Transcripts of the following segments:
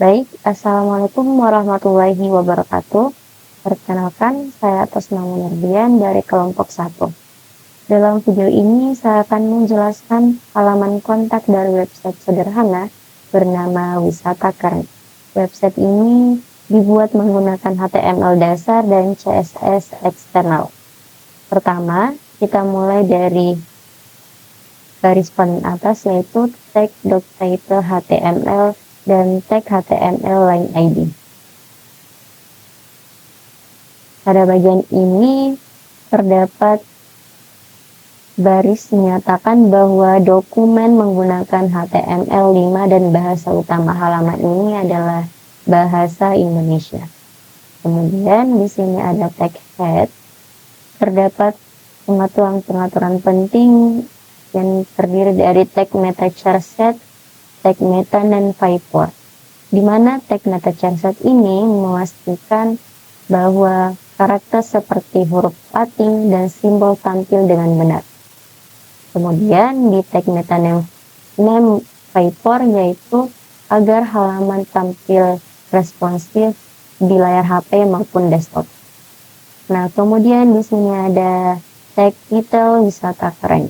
Baik, Assalamualaikum warahmatullahi wabarakatuh. Perkenalkan, saya atas nama Nurdian dari kelompok 1. Dalam video ini, saya akan menjelaskan halaman kontak dari website sederhana bernama Wisata Keren. Website ini dibuat menggunakan HTML dasar dan CSS eksternal. Pertama, kita mulai dari garis paling atas, yaitu tag.title HTML dan tag HTML line ID. Pada bagian ini terdapat baris menyatakan bahwa dokumen menggunakan HTML5 dan bahasa utama halaman ini adalah bahasa Indonesia. Kemudian di sini ada tag head, terdapat pengaturan-pengaturan penting yang terdiri dari tag meta charset, tag meta, dan Viper, di mana tag meta charset ini memastikan bahwa karakter seperti huruf pating dan simbol tampil dengan benar. Kemudian di tag meta name Viper, yaitu agar halaman tampil responsif di layar HP maupun desktop. Nah, kemudian di sini ada tag title Wisata Keren,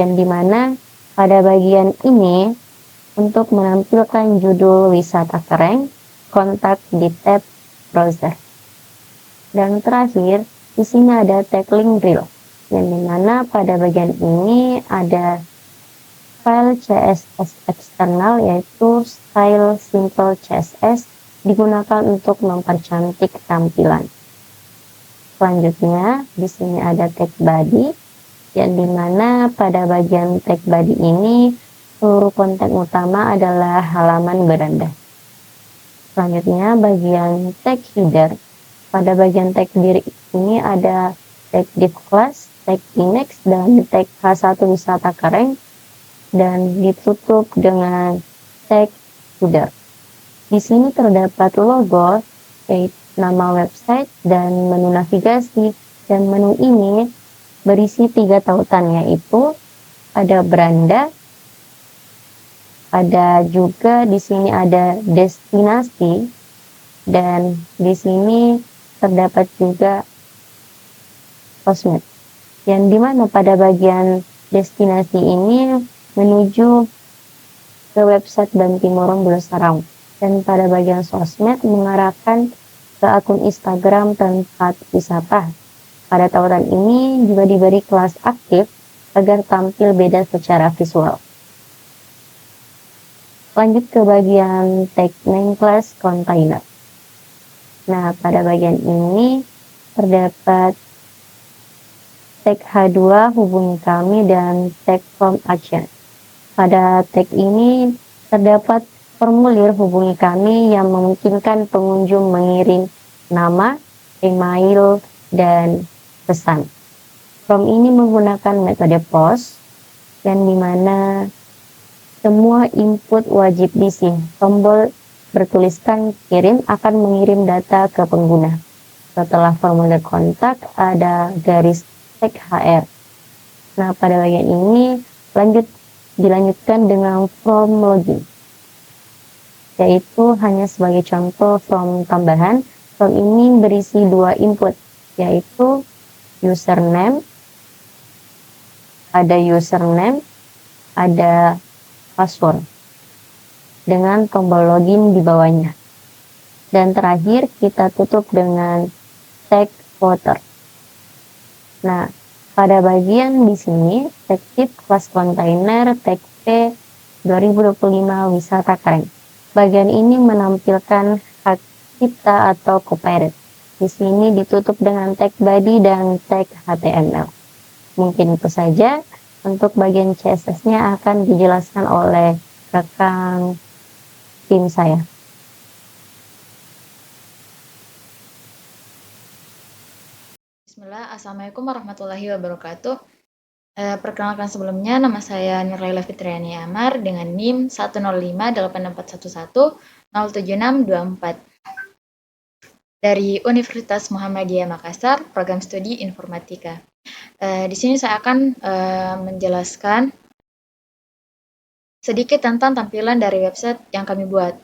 yang dimana pada bagian ini untuk menampilkan judul Wisata Keren, kontak di tab browser. Dan terakhir, di sini ada tag link reel, yang dimana pada bagian ini ada file CSS eksternal, yaitu style simple CSS, digunakan untuk mempercantik tampilan. Selanjutnya, di sini ada tag body, yang dimana pada bagian tag body ini seluruh konten utama adalah halaman beranda. Selanjutnya bagian tag header. Pada bagian tag diri ini ada tag div class, tag index, dan tag H1 Wisata Keren, dan ditutup dengan tag header. Di sini terdapat logo, yaitu nama website, dan menu navigasi, dan menu ini berisi 3 tautan, yaitu ada beranda, ada juga di sini ada destinasi, dan di sini terdapat juga sosmed, yang dimana pada bagian destinasi ini menuju ke website Bantimurung Bulsarang, dan pada bagian sosmed mengarahkan ke akun Instagram tempat wisata. Pada tautan ini juga diberi kelas aktif agar tampil beda secara visual. Lanjut ke bagian tag name class container. Nah, pada bagian ini terdapat tag H2 hubungi kami dan tag from action. Pada tag ini terdapat formulir hubungi kami yang memungkinkan pengunjung mengirim nama, email, dan pesan. Form ini menggunakan metode post, yang dimana semua input wajib diisi. Tombol bertuliskan kirim akan mengirim data ke pengguna. Setelah formulir kontak ada garis tag HR. Nah, pada bagian ini dilanjutkan dengan form login, yaitu hanya sebagai contoh form tambahan. Form ini berisi 2 input, yaitu username, ada password dengan tombol login di bawahnya. Dan terakhir kita tutup dengan tag footer. Nah, pada bagian di sini tag tip kelas kontainer tag P 2025 Wisata Keren. Bagian ini menampilkan hak cipta atau copyright. Di sini ditutup dengan tag body dan tag HTML. Mungkin itu saja. Untuk bagian CSS-nya akan dijelaskan oleh rekan tim saya. Bismillah, Assalamualaikum warahmatullahi wabarakatuh. Perkenalkan sebelumnya, nama saya Nurlaila Fitriani Amar dengan NIM 1058411 07624 dari Universitas Muhammadiyah Makassar, Program Studi Informatika. Di sini saya akan menjelaskan sedikit tentang tampilan dari website yang kami buat.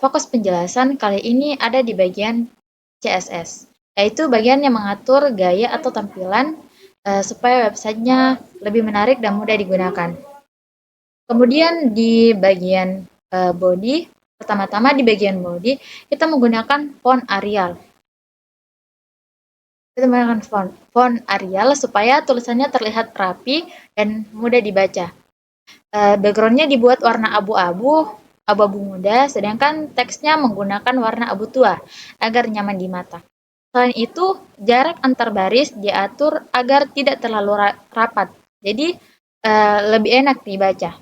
Fokus penjelasan kali ini ada di bagian CSS, yaitu bagian yang mengatur gaya atau tampilan supaya websitenya lebih menarik dan mudah digunakan. Kemudian di bagian body, pertama-tama di bagian body, kita menggunakan font Arial. Kita menggunakan font Arial supaya tulisannya terlihat rapi dan mudah dibaca. Background-nya dibuat warna abu-abu muda, sedangkan teksnya menggunakan warna abu tua agar nyaman di mata. Selain itu, jarak antar baris diatur agar tidak terlalu rapat, jadi lebih enak dibaca.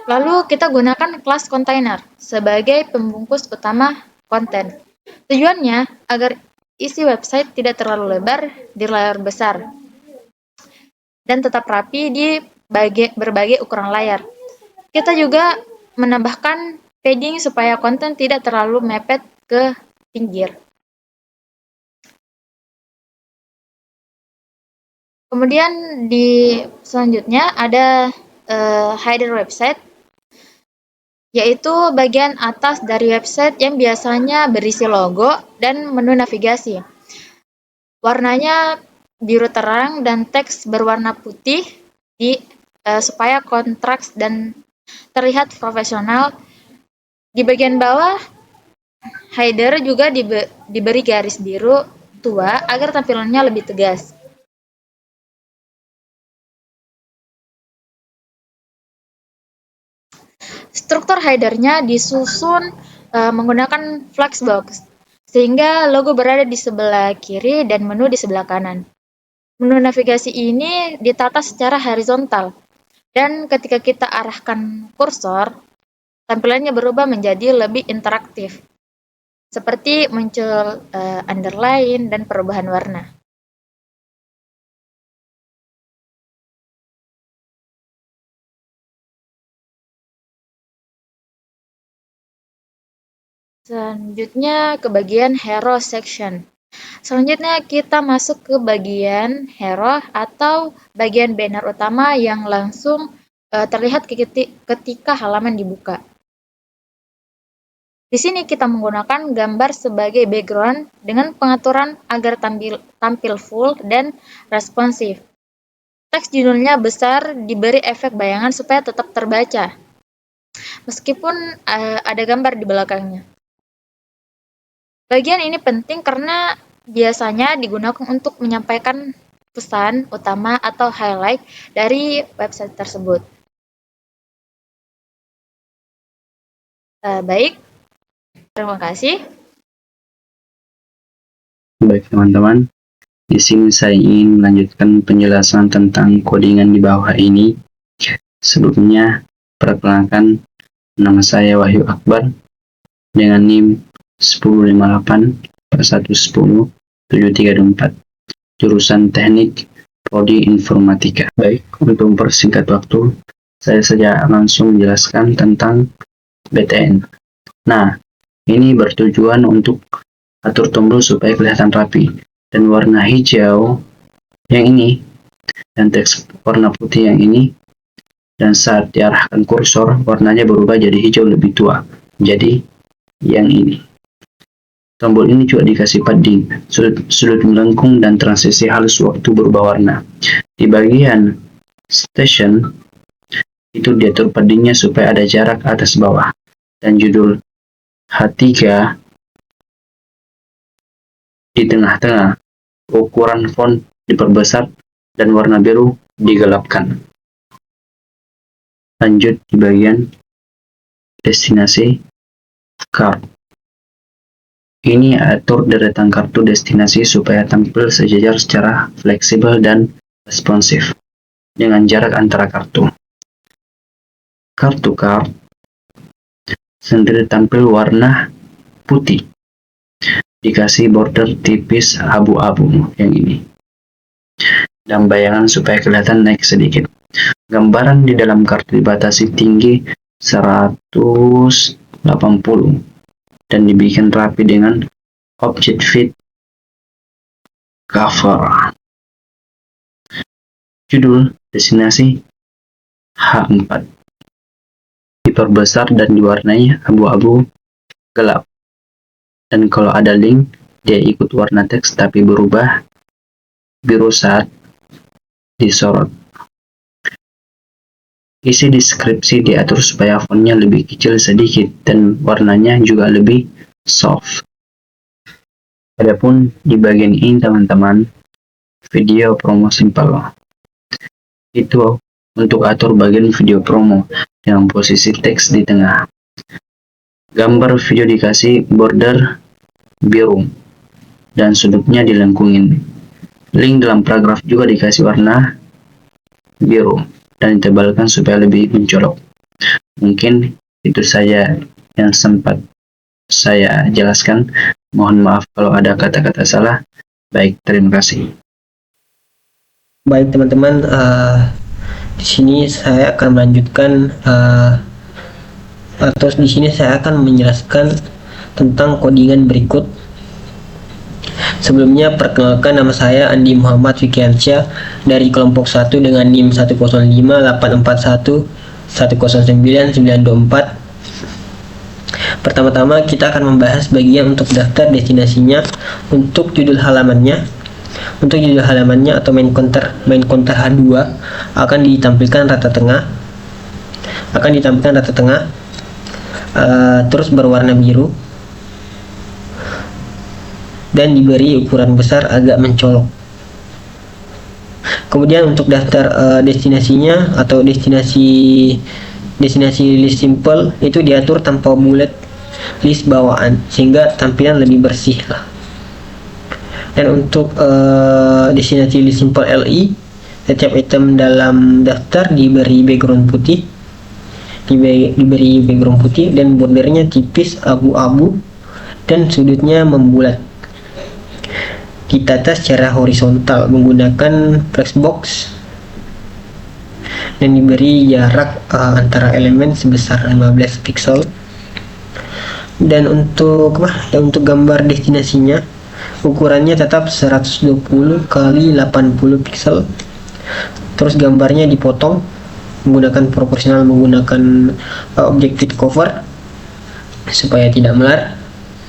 Lalu kita gunakan kelas container sebagai pembungkus utama konten. Tujuannya agar isi website tidak terlalu lebar di layar besar dan tetap rapi di berbagai ukuran layar. Kita juga menambahkan padding supaya konten tidak terlalu mepet ke pinggir. Kemudian di selanjutnya ada header website, yaitu bagian atas dari website yang biasanya berisi logo dan menu navigasi. Warnanya biru terang dan teks berwarna putih supaya kontras dan terlihat profesional. Di bagian bawah, header juga diberi garis biru tua agar tampilannya lebih tegas. Struktur header-nya disusun menggunakan flexbox, sehingga logo berada di sebelah kiri dan menu di sebelah kanan. Menu navigasi ini ditata secara horizontal, dan ketika kita arahkan kursor, tampilannya berubah menjadi lebih interaktif, seperti muncul underline dan perubahan warna. Selanjutnya ke bagian hero section. Selanjutnya kita masuk ke bagian hero atau bagian banner utama yang langsung terlihat ketika halaman dibuka. Di sini kita menggunakan gambar sebagai background dengan pengaturan agar tampil full dan responsif. Teks judulnya besar, diberi efek bayangan supaya tetap terbaca, meskipun ada gambar di belakangnya. Bagian ini penting karena biasanya digunakan untuk menyampaikan pesan utama atau highlight dari website tersebut. Baik, terima kasih. Baik teman-teman, di sini saya ingin melanjutkan penjelasan tentang codingan di bawah ini. Sebelumnya, perkenalkan, nama saya Wahyu Akbar dengan NIM 1058/110-734, jurusan Teknik Prodi Informatika. Baik, untuk mempersingkat waktu, saya saja langsung menjelaskan tentang BTN. Nah, ini bertujuan untuk atur tombol supaya kelihatan rapi, dan warna hijau yang ini dan teks warna putih yang ini, dan saat diarahkan kursor warnanya berubah jadi hijau lebih tua, jadi yang ini. Tombol ini juga dikasih padding, sudut melengkung dan transisi halus waktu berubah warna. Di bagian station itu diatur paddingnya supaya ada jarak atas bawah, dan judul H3 di tengah-tengah. Ukuran font diperbesar dan warna biru digelapkan. Lanjut di bagian destinasi card. Ini atur deretan kartu destinasi supaya tampil sejajar secara fleksibel dan responsif dengan jarak antara kartu. Kartu card sendiri tampil warna putih, dikasih border tipis abu-abu yang ini, dan bayangan supaya kelihatan naik sedikit. Gambaran di dalam kartu dibatasi tinggi 180 dan dibikin rapi dengan object fit cover. Judul destinasi H4 diperbesar dan diwarnai abu-abu gelap. Dan kalau ada link, dia ikut warna teks tapi berubah biru saat disorot. Isi deskripsi diatur supaya fontnya lebih kecil sedikit dan warnanya juga lebih soft. Adapun di bagian ini teman-teman, video promo simpel. Itu untuk atur bagian video promo dengan posisi teks di tengah. Gambar video dikasih border biru dan sudutnya dilengkungin. Link dalam paragraf juga dikasih warna biru dan ditebalkan supaya lebih mencolok. Mungkin itu saja yang sempat saya jelaskan. Mohon maaf kalau ada kata-kata salah. Baik, terima kasih. Baik teman-teman, di sini saya akan melanjutkan atau di sini saya akan menjelaskan tentang codingan berikut. Sebelumnya perkenalkan, nama saya Andi Muhammad Fikriansyah dari kelompok 1 dengan NIM 10584410994. Pertama-tama kita akan membahas bagian untuk daftar destinasinya. Untuk judul halamannya atau main counter H2 akan ditampilkan rata tengah, terus berwarna biru dan diberi ukuran besar agak mencolok. Kemudian untuk daftar destinasinya atau destinasi list simple itu diatur tanpa bullet list bawaan sehingga tampilan lebih bersih lah. Dan untuk destinasi list simple LI, setiap item dalam daftar diberi background putih, dan bordernya tipis abu-abu dan sudutnya membulat. Ditata secara horizontal menggunakan flexbox dan diberi jarak antara elemen sebesar 15 pixel. Dan untuk gambar destinasinya, ukurannya tetap 120 kali 80 pixel. Terus gambarnya dipotong menggunakan proporsional, menggunakan object fit cover supaya tidak melar.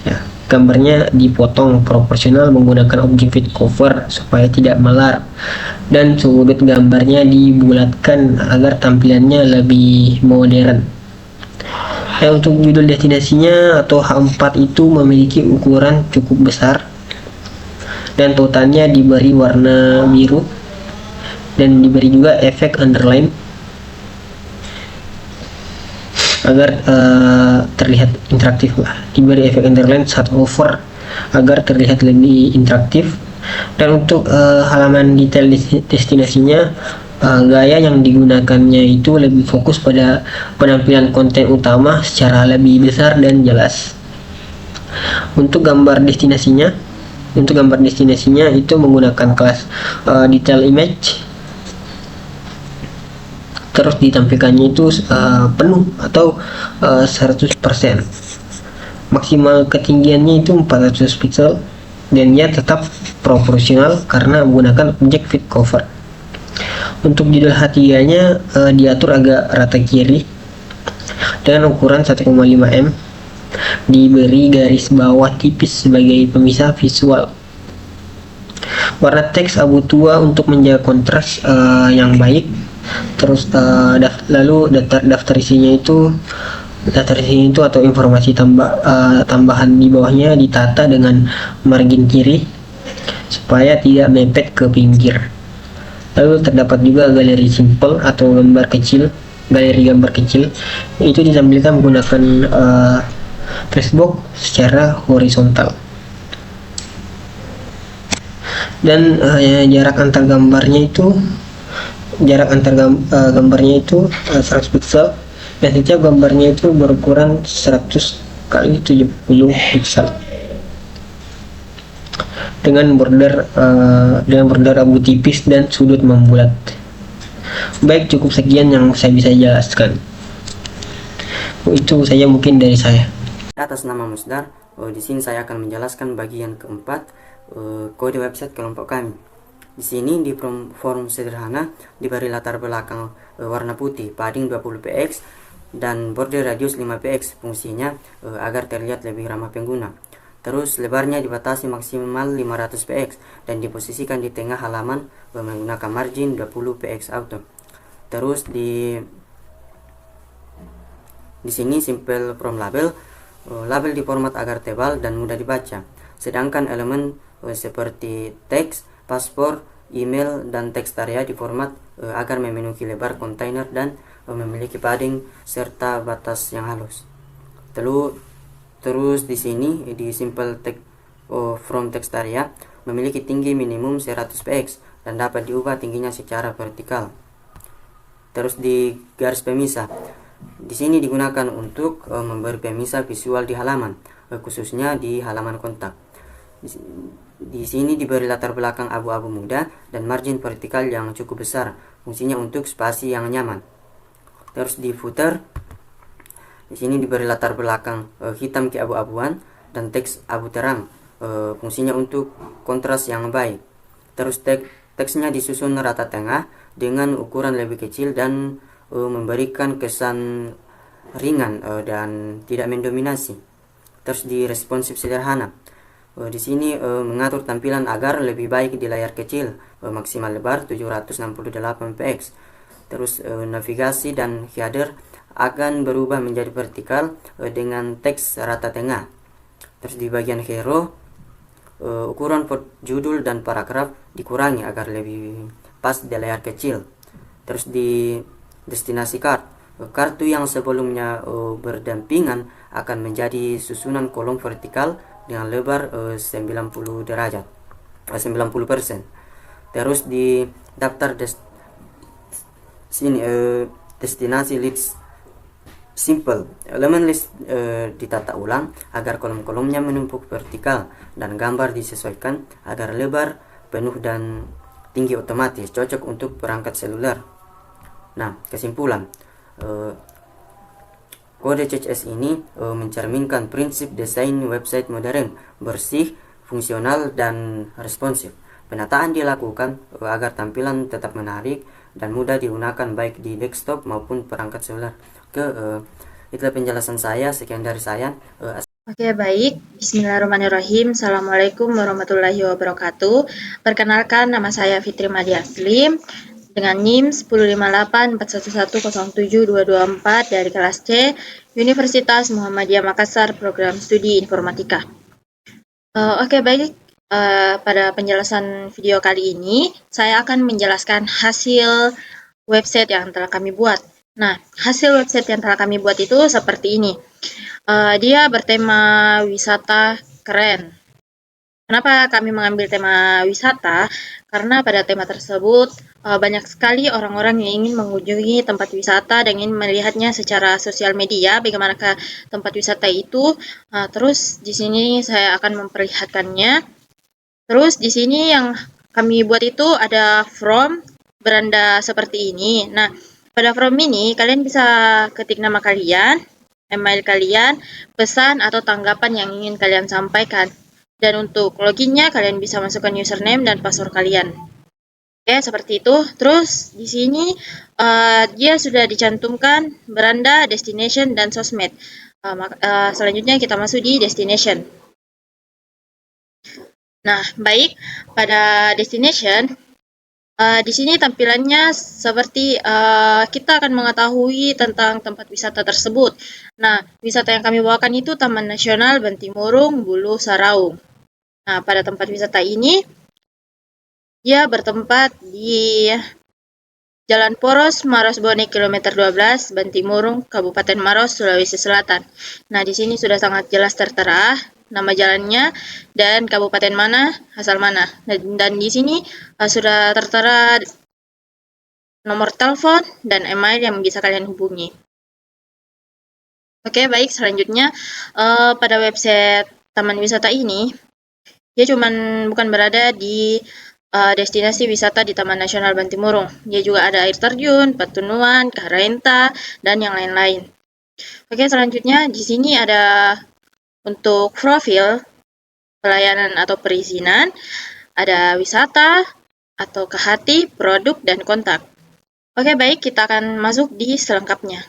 Ya, gambarnya dipotong proporsional menggunakan object fit cover supaya tidak melar. Dan sudut gambarnya dibulatkan agar tampilannya lebih modern. Untuk judul destinasinya atau H4 itu memiliki ukuran cukup besar dan totalnya diberi warna biru dan diberi juga efek underline agar terlihat interaktif lah. Diberi efek underline saat hover agar terlihat lebih interaktif. Dan untuk halaman detail destinasinya, gaya yang digunakannya itu lebih fokus pada penampilan konten utama secara lebih besar dan jelas. Untuk gambar destinasinya itu menggunakan kelas detail image, terus ditampilkannya itu penuh atau 100%. Maksimal ketinggiannya itu 400 pixel dan ia tetap proporsional karena menggunakan object fit cover. Untuk judul H3-nya diatur agak rata kiri dengan ukuran 1,5 mm. Diberi garis bawah tipis sebagai pemisah visual. Warna teks abu tua untuk menjaga kontras yang baik. Terus lalu daftar isinya itu atau informasi tambahan di bawahnya ditata dengan margin kiri supaya tidak mepet ke pinggir. Lalu terdapat juga galeri simple atau galeri gambar kecil, itu ditampilkan menggunakan flexbox secara horizontal. Dan jarak antar gambarnya itu 100 pixel dan setiap gambarnya itu berukuran 100 kali 70 pixel dengan border abu tipis dan sudut membulat. Baik, cukup sekian yang saya bisa jelaskan. Itu saja mungkin dari saya. Atas nama Musdar, di sini saya akan menjelaskan bagian keempat, kode website kelompok kami. Di sini di form sederhana diberi latar belakang warna putih, padding 20 px dan border radius 5 px, fungsinya agar terlihat lebih ramah pengguna. Terus lebarnya dibatasi maksimal 500 px dan diposisikan di tengah halaman menggunakan margin 20 px auto. Terus di sini simple from label, label diformat agar tebal dan mudah dibaca. Sedangkan elemen seperti teks, paspor, email, dan teks area diformat agar memenuhi lebar kontainer dan memiliki padding serta batas yang halus. Terus di sini di simple text from text area memiliki tinggi minimum 100 px dan dapat diubah tingginya secara vertikal. Terus di garis pemisah, di sini digunakan untuk memberi pemisah visual di halaman, khususnya di halaman kontak. Di sini diberi latar belakang abu-abu muda dan margin vertikal yang cukup besar, fungsinya untuk spasi yang nyaman. Terus di footer, di sini diberi latar belakang hitam keabu-abuan dan teks abu terang, fungsinya untuk kontras yang baik. Terus teksnya disusun rata tengah dengan ukuran lebih kecil dan memberikan kesan ringan dan tidak mendominasi. Terus di responsif sederhana, di sini mengatur tampilan agar lebih baik di layar kecil, maksimal lebar 768 px. Terus navigasi dan header akan berubah menjadi vertikal dengan teks rata tengah. Terus di bagian hero, ukuran font judul dan paragraf dikurangi agar lebih pas di layar kecil. Terus di destinasi kartu yang sebelumnya berdampingan akan menjadi susunan kolom vertikal dengan lebar 90 derajat, 90%. Terus di daftar destinasi list simple, elemen list ditata ulang agar kolom-kolomnya menumpuk vertikal dan gambar disesuaikan agar lebar, penuh dan tinggi otomatis, cocok untuk perangkat seluler. Nah, kesimpulan, kode CSS ini mencerminkan prinsip desain website modern, bersih, fungsional, dan responsif. Penataan dilakukan agar tampilan tetap menarik dan mudah digunakan baik di desktop maupun perangkat seluler. Itulah penjelasan saya, sekian dari saya. Oke, baik. Bismillahirrahmanirrahim. Assalamualaikum warahmatullahi wabarakatuh. Perkenalkan, nama saya Fitri Madia Slim dengan NIM 15841107224 dari kelas C, Universitas Muhammadiyah Makassar, Program Studi Informatika. Oke, baik. Pada penjelasan video kali ini, saya akan menjelaskan hasil website yang telah kami buat. Nah, hasil website yang telah kami buat itu seperti ini. Dia bertema wisata keren. Kenapa kami mengambil tema wisata? Karena pada tema tersebut banyak sekali orang-orang yang ingin mengunjungi tempat wisata dan ingin melihatnya secara sosial media, bagaimanakah tempat wisata itu. Terus di sini saya akan memperlihatkannya. Terus di sini yang kami buat itu ada form beranda seperti ini. Nah, pada form ini kalian bisa ketik nama kalian, email kalian, pesan atau tanggapan yang ingin kalian sampaikan. Dan untuk loginnya kalian bisa masukkan username dan password kalian. Oke, seperti itu. Terus di sini dia sudah dicantumkan beranda, destination, dan sosmed. Selanjutnya kita masuk di destination. Nah, baik, pada destination di sini tampilannya seperti kita akan mengetahui tentang tempat wisata tersebut. Nah, wisata yang kami bawakan itu Taman Nasional Bantimurung Bulu Saraung. Nah, pada tempat wisata ini dia bertempat di Jalan Poros Maros Bone kilometer 12 Bantimurung, Kabupaten Maros, Sulawesi Selatan. Nah, di sini sudah sangat jelas tertera nama jalannya dan kabupaten mana, asal mana. Dan di sini sudah tertera nomor telepon dan email yang bisa kalian hubungi. Oke, baik, selanjutnya pada website taman wisata ini dia bukan berada di destinasi wisata di Taman Nasional Bantimurung. Dia juga ada air terjun, Patunuan, Karenta, dan yang lain-lain. Oke, selanjutnya di sini ada untuk profil, pelayanan atau perizinan, ada wisata, atau ke hati, produk, dan kontak. Oke, baik, kita akan masuk di selengkapnya.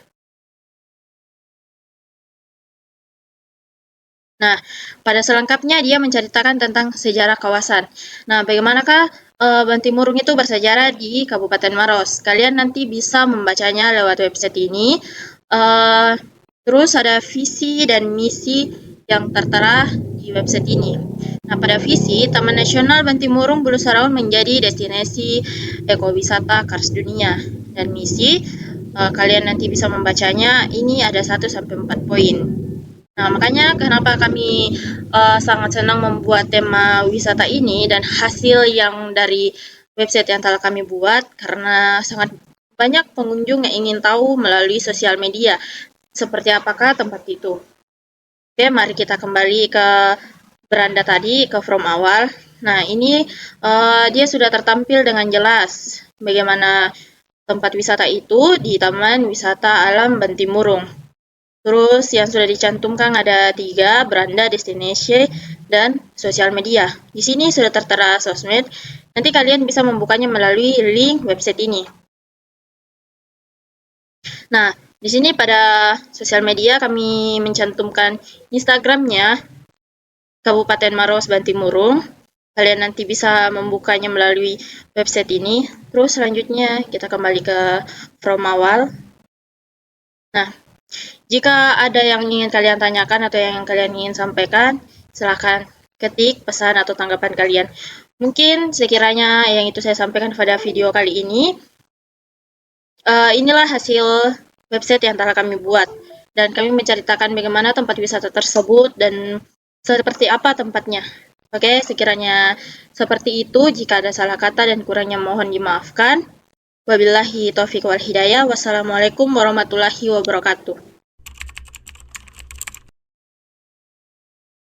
Nah, pada selengkapnya dia menceritakan tentang sejarah kawasan. Nah, bagaimanakah Bantimurung itu bersejarah di Kabupaten Maros? Kalian nanti bisa membacanya lewat website ini. Terus ada visi dan misi yang tertera di website ini. Nah, pada visi, Taman Nasional Bantimurung Bulu Saraon menjadi destinasi ekowisata Kars Dunia. Dan misi, kalian nanti bisa membacanya, ini ada 1-4 poin. Nah, makanya kenapa kami sangat senang membuat tema wisata ini dan hasil yang dari website yang telah kami buat, karena sangat banyak pengunjung yang ingin tahu melalui sosial media seperti apakah tempat itu. Oke, mari kita kembali ke beranda tadi, ke from awal. Nah, ini dia sudah tertampil dengan jelas bagaimana tempat wisata itu di Taman Wisata Alam Bantimurung. Terus yang sudah dicantumkan ada 3, beranda, destinasi, dan sosial media. Di sini sudah tertera sosmed. Nanti kalian bisa membukanya melalui link website ini. Nah, di sini pada sosial media kami mencantumkan Instagramnya Kabupaten Maros Bantimurung. Kalian nanti bisa membukanya melalui website ini. Terus selanjutnya kita kembali ke from awal. Nah, jika ada yang ingin kalian tanyakan atau yang kalian ingin sampaikan, silakan ketik pesan atau tanggapan kalian. Mungkin sekiranya yang itu saya sampaikan pada video kali ini. Inilah hasil website yang telah kami buat. Dan kami menceritakan bagaimana tempat wisata tersebut dan seperti apa tempatnya. Oke, sekiranya seperti itu. Jika ada salah kata dan kurangnya mohon dimaafkan. Wabillahi taufiq wal hidayah. Wassalamualaikum warahmatullahi wabarakatuh.